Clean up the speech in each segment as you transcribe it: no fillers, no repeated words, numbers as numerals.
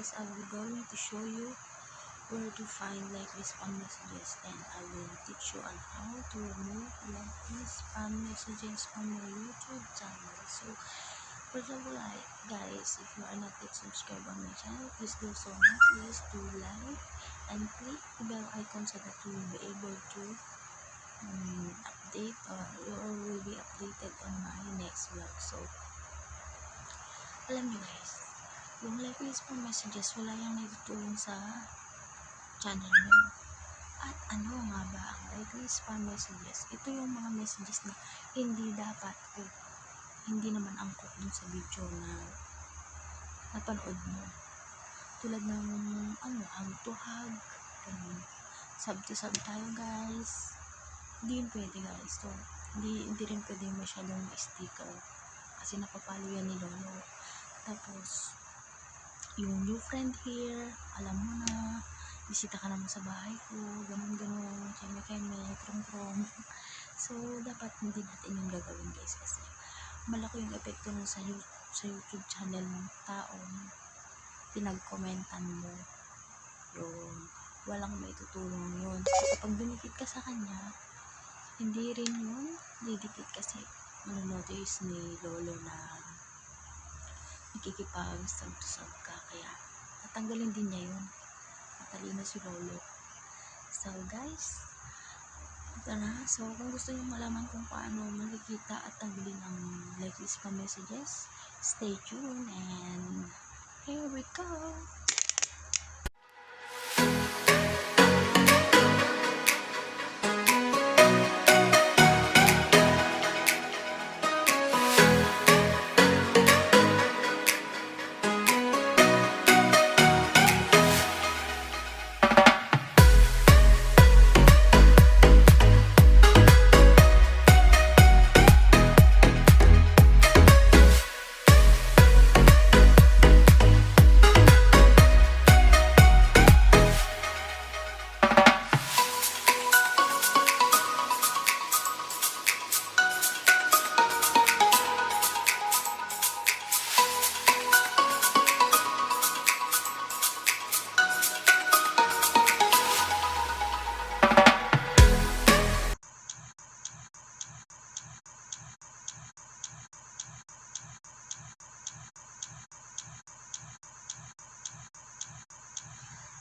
guys, I will going to show you where to find like these spam messages, and I will teach you on how to remove like these spam messages from your YouTube channel. So first of all, guys, if you are not yet subscribed on my channel, please do so now. Please do like and click the bell icon so that you will be able to update, or you will be updated on my next vlog. So alam nyo guys, yung like list spam messages, wala yung nagtutulong sa channel nyo. At ano nga ba ang like list spam messages? Ito yung mga messages na hindi dapat o hindi naman angkop dun sa video na napanood mo. Tulad ng hug to hug, sub to sub tayo guys. Hindi yun pwede guys. So, hindi rin pwede masyadong sticker kasi napapalo yan ni Lolo. Tapos yung new friend here, alam mo na, bisita ka naman sa bahay ko, ganun, keme, krong. So, dapat hindi natin yung gagawin guys, kasi malaki yung epekto nun sa YouTube channel ng taong pinag-commentan mo. Yung walang maitutulong yun. So, kapag dumikit ka sa kanya, hindi rin yun didikit, kasi manonotice ni Lolo na nakikipag-sub ka, kaya tatanggalin din niya yun. Matalino si Lolo. So guys, ito na. So kung gusto nyo malaman kung paano makikita at tanggalin ang like list spam messages, stay tuned and here we go.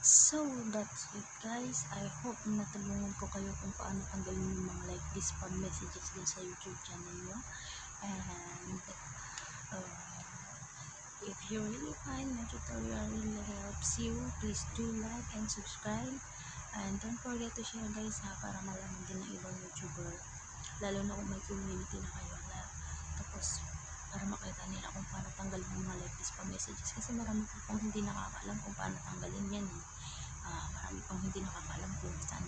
So, that's it guys. I hope natulungan ko kayo kung paano tanggalin yung mga like this spam messages din sa YouTube channel nyo. And if you really find my tutorial really helps you, please do like and subscribe. And don't forget to share guys ha, para malaman din ng ibang YouTuber. Lalo na kung may community na kayo na. Tapos, para makita nila kung paano tanggalin yung mga like this spam messages. Kasi marami pong hindi nakakaalam kung paano tanggalin yan. Marami pang hindi nakakaalam kung saan